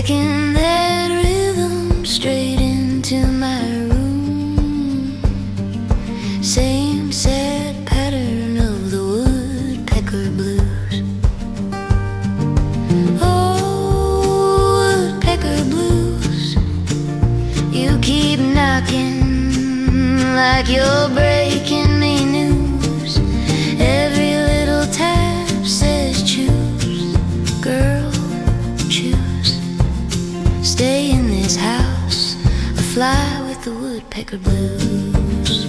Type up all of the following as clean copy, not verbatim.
taking that rhythm straight into my room. Same sad pattern of the woodpecker blues. Oh, woodpecker blues, you keep knocking like you're breaking me news. Every little tap says choose, girl, choose. Stay in this house or fly with the woodpecker blues.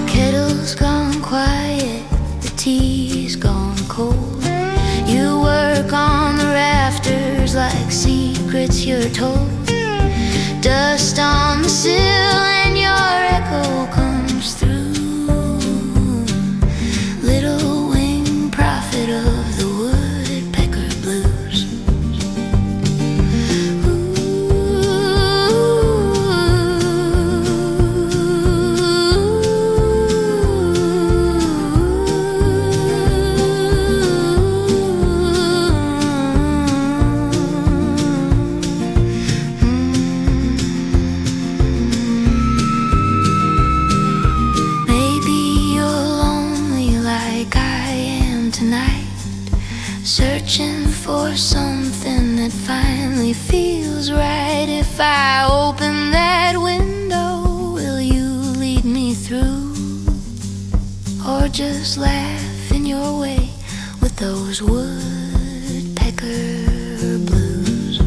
Kettle's gone quiet, the tea's gone cold. You work on the rafters like secrets you're told. Dust on the sill and your echo comes through. Little winged prophet of the woodpecker blues. Searching for something that finally feels right. If I open that window, will you lead me through? Or just laugh in your way with those woodpecker blues?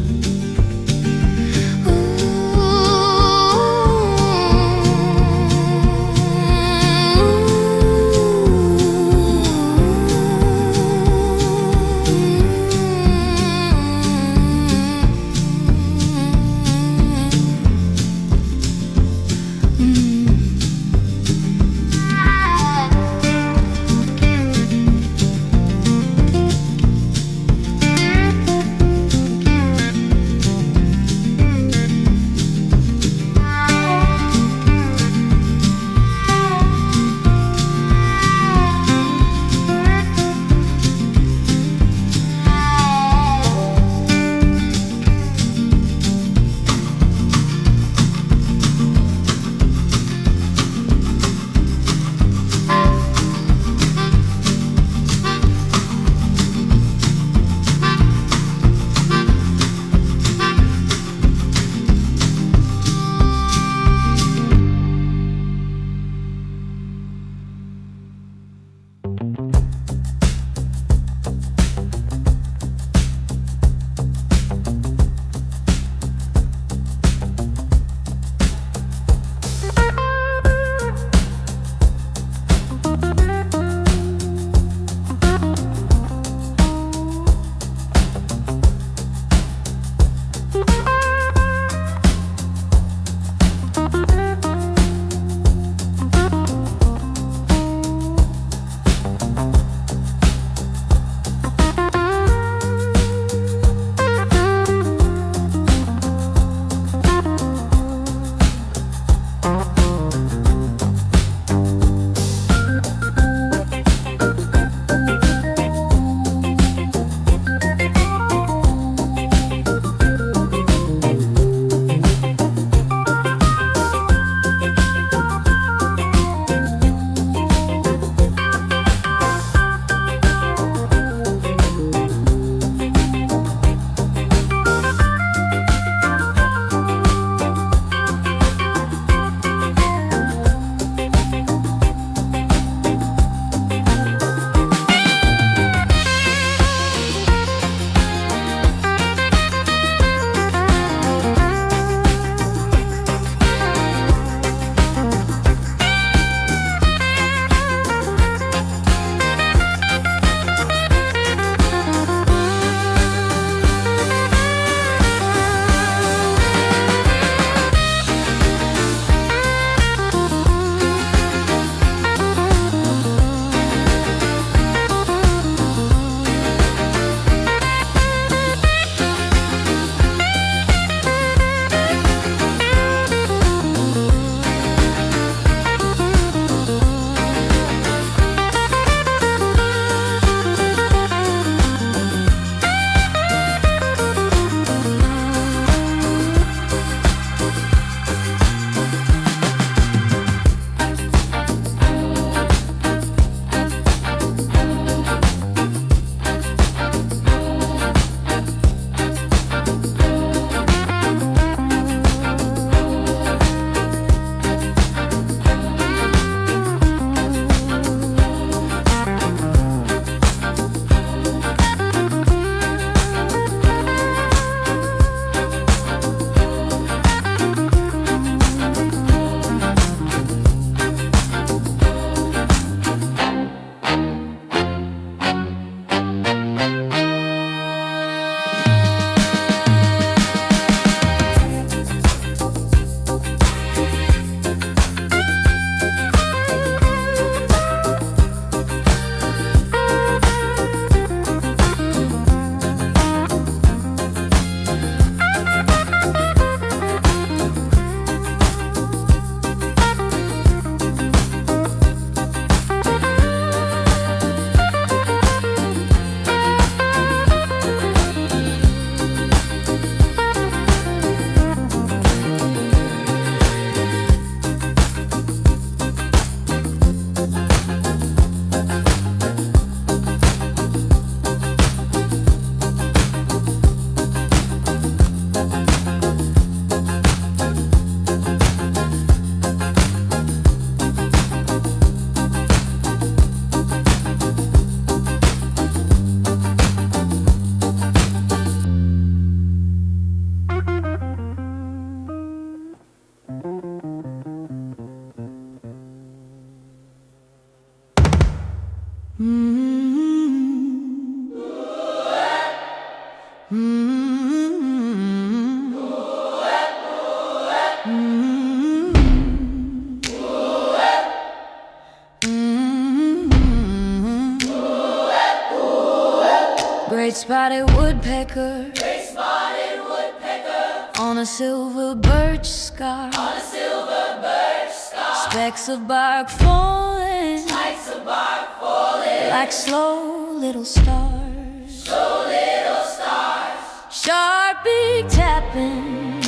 Great spotted woodpecker, Great spotted woodpecker, on a silver birch scar, on a silver birch scar. specks of bark falling, Spikes of bark falling, like slow little stars, slow little stars. sharp beak tapping,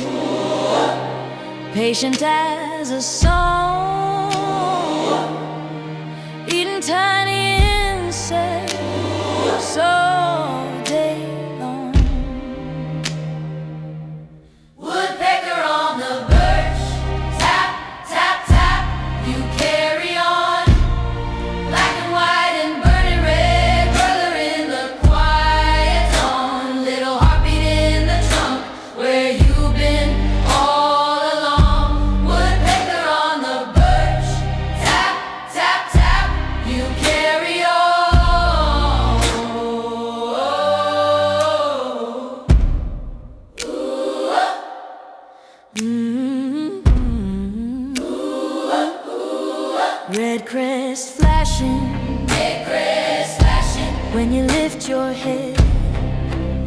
patient as a song, eating tiny insects all day long. Woodpecker on the birch, tap, tap, tap, you carry on. Black and white and burning red, brother in the quiet zone. Little heartbeat in the trunk, where you've been all along. Woodpecker on the birch, tap, tap, tap, you carry on. Red crest flashing, Red crest flashing, when you lift your head.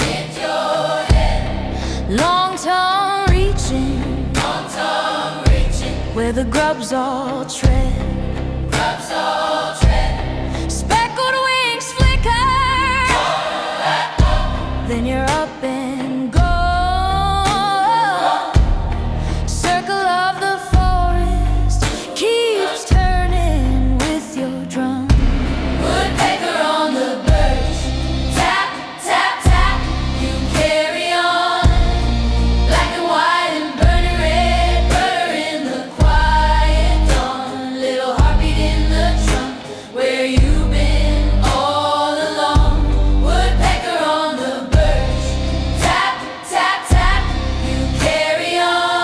lift your head. Long tongue reaching, Long tongue reaching, where the grubs all tread. grubs all tread. Speckled wings flicker, then you're up and go. Circle of the forest keeps turning with your drum. Woodpecker on the birch, tap, tap, tap, you carry on. Black and white and burning red, butter in the quiet dawn. Little heartbeat in the trunk, where you've been all along. Woodpecker on the birch, tap, tap, tap, you carry on.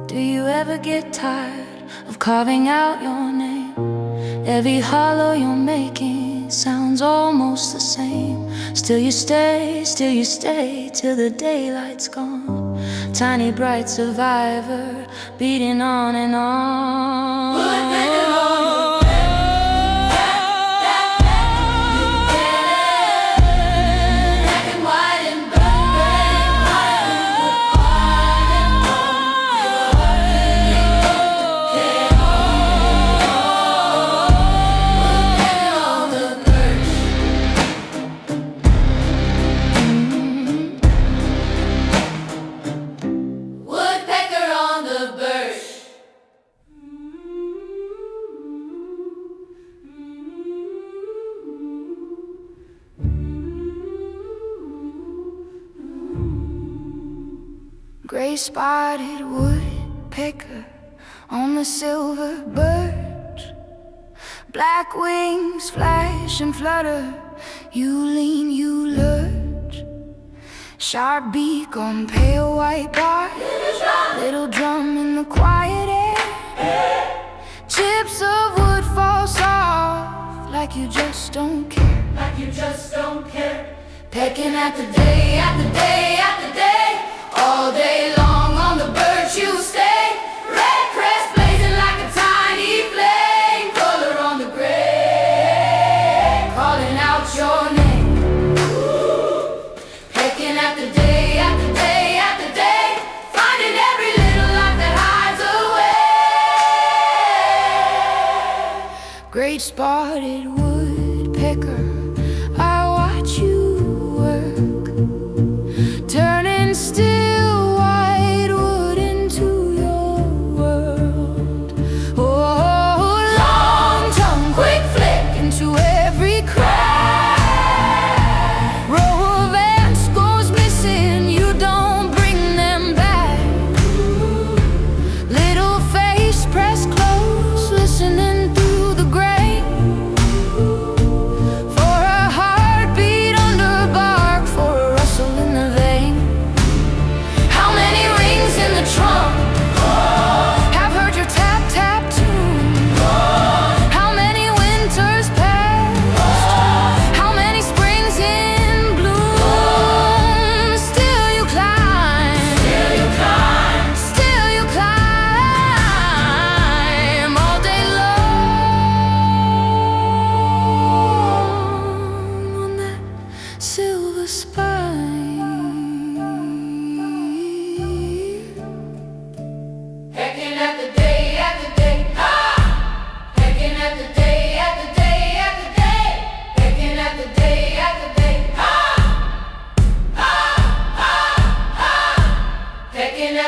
Do you ever get tired of carving out your name? Every hollow you're making sounds almost the same. Still you stay till the daylight's gone. Tiny bright survivor, beating on and on. Woodpecker on the black and white and burning red, Woodpecker on the birch. Gray spotted woodpecker on the silver birch. Black wings flash and flutter, you lean, you lurch. Sharp beak on pale white bark, little drum in the quiet air. Chips of wood fall soft, like you just don't care. Like you just don't care. Pecking at the day, at the day, at the day. All day long on the birch you stay. Red crest blazing like a tiny flame. Color on the gray, calling out your name. Pecking at the day, at the day, at the day. Finding every little life that hides away. Great spotted woodpecker, I watch you work, turning still white wood into your world. Oh, long tongue, quick flick into every crack. Row of ants goes missing, you don't bring them back. Little face pressed close, listening through the gray.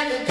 at the